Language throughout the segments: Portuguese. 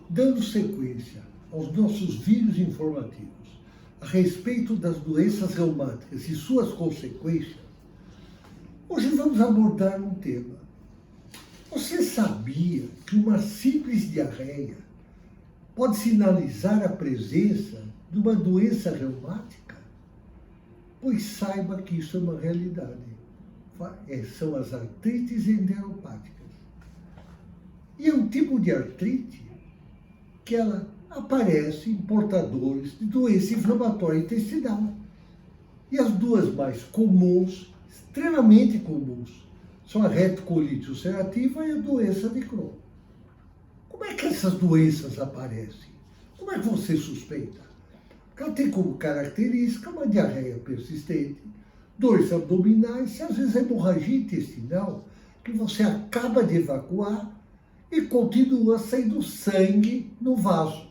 Dando sequência aos nossos vídeos informativos a respeito das doenças reumáticas e suas consequências, hoje vamos abordar um tema. Você sabia que uma simples diarreia pode sinalizar a presença de uma doença reumática? Pois saiba que isso é uma realidade. São as artrites enteropáticas. E é um tipo de artrite que ela aparece em portadores de doença inflamatória intestinal. E as duas mais comuns, extremamente comuns, são a retocolite ulcerativa e a doença de Crohn. Como é que essas doenças aparecem? Como é que você suspeita? Porque ela tem como característica uma diarreia persistente, dores abdominais e às vezes hemorragia intestinal, que você acaba de evacuar e continua saindo sangue no vaso.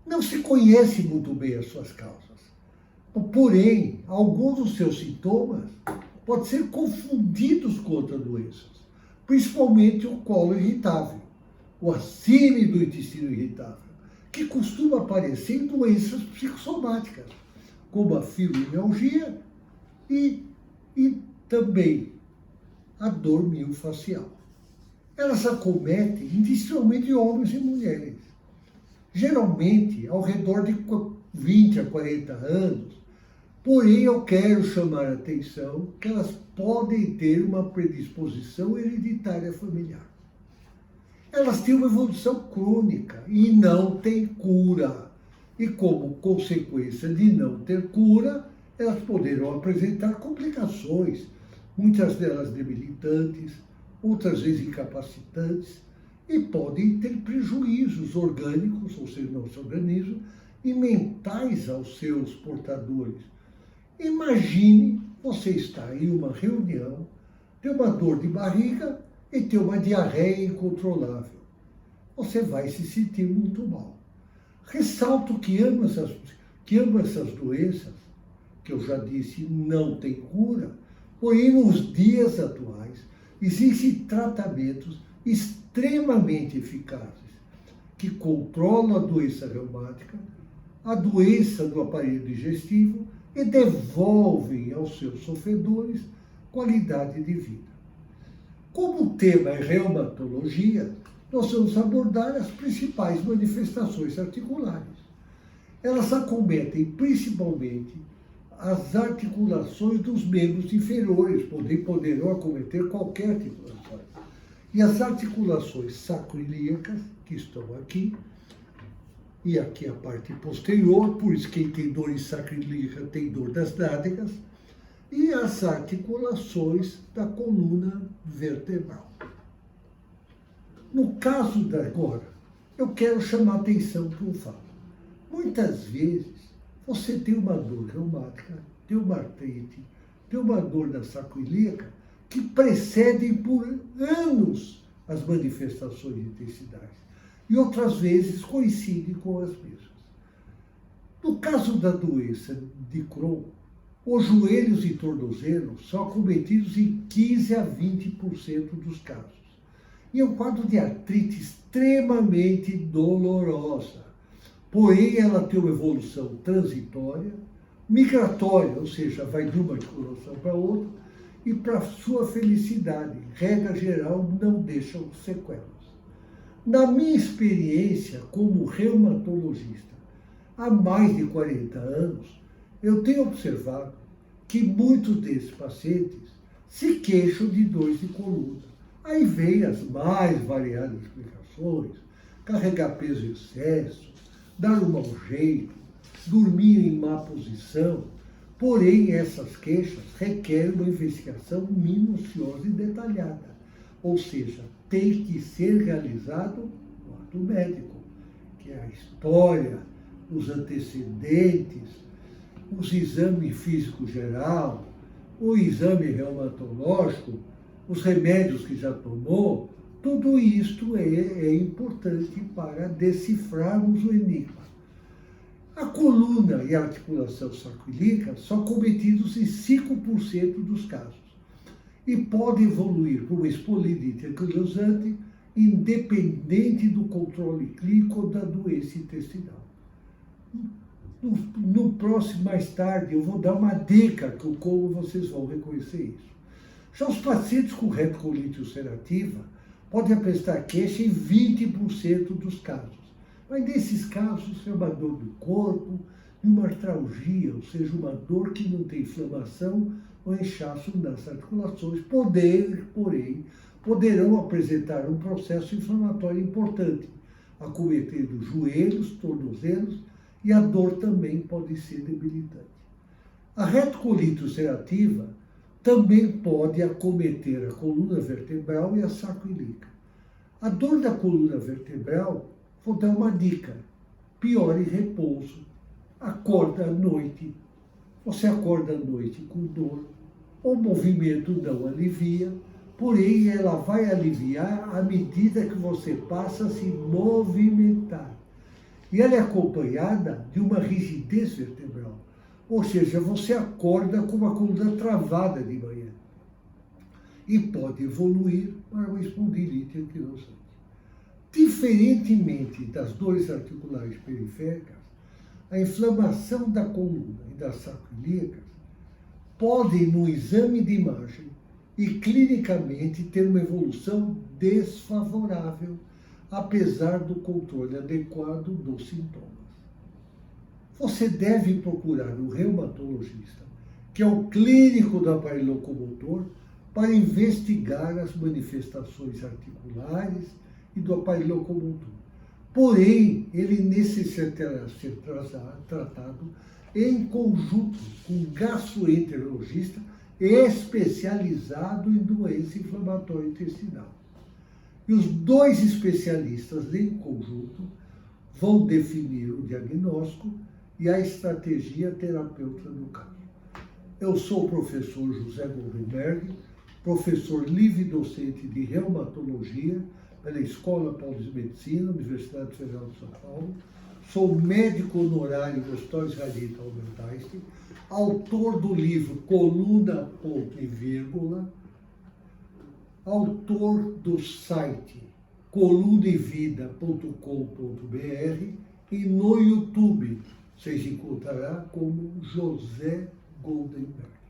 Não se conhece muito bem as suas causas. Porém, alguns dos seus sintomas podem ser confundidos com outras doenças, principalmente o colo irritável, o acine do intestino irritável, que costuma aparecer em doenças psicossomáticas, como a fibromialgia e também a dor miofascial. Elas acometem indistintamente homens e mulheres, geralmente ao redor de 20 a 40 anos, porém eu quero chamar a atenção que elas podem ter uma predisposição hereditária familiar. Elas têm uma evolução crônica e não têm cura. E como consequência de não ter cura, elas poderão apresentar complicações, muitas delas debilitantes, outras vezes incapacitantes, e podem ter prejuízos orgânicos, ou seja, no nosso organismo, e mentais aos seus portadores. Imagine você estar em uma reunião, ter uma dor de barriga e ter uma diarreia incontrolável. Você vai se sentir muito mal. Ressalto que ambas essas doenças, que eu já disse, não têm cura, porém nos dias atuais existem tratamentos extremamente eficazes que controlam a doença reumática, a doença do aparelho digestivo e devolvem aos seus sofredores qualidade de vida. Como o tema é reumatologia, nós vamos abordar as principais manifestações articulares. Elas acometem principalmente as articulações dos membros inferiores, poderão acometer qualquer articulação. E as articulações sacroiliacas, que estão aqui, e aqui a parte posterior, por isso quem tem dor em sacroiliaca tem dor das nádegas, e as articulações da coluna vertebral. No caso de agora, eu quero chamar a atenção para um fato. Muitas vezes, você tem uma dor reumática, tem uma artrite, tem uma dor da sacroiliaca, que precedem por anos as manifestações intestinais. E outras vezes coincidem com as mesmas. No caso da doença de Crohn, os joelhos e tornozelos são acometidos em 15 a 20% dos casos. E é um quadro de artrite extremamente dolorosa. Porém, ela tem uma evolução transitória, migratória, ou seja, vai de uma articulação para outra, e para sua felicidade, regra geral, não deixam sequelas. Na minha experiência como reumatologista, há mais de 40 anos, eu tenho observado que muitos desses pacientes se queixam de dores de coluna. Aí vem as mais variadas explicações: carregar peso em excesso, dar um mau jeito, dormir em má posição. Porém, essas queixas requerem uma investigação minuciosa e detalhada. Ou seja, tem que ser realizado no ato médico, que é a história, os antecedentes, os exames físico geral, o exame reumatológico, os remédios que já tomou. Tudo isto é importante para decifrarmos o enigma. A coluna e a articulação sacroiliaca são acometidos em 5% dos casos e podem evoluir para uma espondilite anquilosante independente do controle clínico da doença intestinal. No próximo, mais tarde, eu vou dar uma dica como vocês vão reconhecer isso. Já os pacientes com retocolite ulcerativa podem apresentar queixa em 20% dos casos. Mas nesses casos é uma dor do corpo e uma artralgia, ou seja, uma dor que não tem inflamação ou inchaço nas articulações, porém, poderão apresentar um processo inflamatório importante, acometendo joelhos, tornozelos, e a dor também pode ser debilitante. A retocolite ulcerativa também pode acometer a coluna vertebral e a sacroiliaca. A dor da coluna vertebral, vou dar uma dica: piore repouso, acorda à noite. Você acorda à noite com dor, o movimento não alivia, porém ela vai aliviar à medida que você passa a se movimentar. E ela é acompanhada de uma rigidez vertebral, ou seja, você acorda com uma coluna travada de manhã e pode evoluir para uma espondilite anquilosante. Diferentemente das dores articulares periféricas, a inflamação da coluna e das sacroiliacas podem, no exame de imagem e clinicamente, ter uma evolução desfavorável, apesar do controle adequado dos sintomas. Você deve procurar um reumatologista, que é o clínico do aparelho locomotor, para investigar as manifestações articulares e do aparelho locomotor. Porém, ele necessitará ser tratado em conjunto com um gastroenterologista especializado em doença inflamatória intestinal. E os dois especialistas em conjunto vão definir o diagnóstico e a estratégia terapêutica do caso. Eu sou o professor José Goldenberg, professor livre-docente de reumatologia pela Escola Paulista de Medicina, Universidade Federal de São Paulo. Sou médico honorário do Hospital Israelita Albert Einstein, autor do livro Coluna, Ponto e Vírgula, autor do site colunevida.com.br e no YouTube vocês encontrarão como José Goldenberg.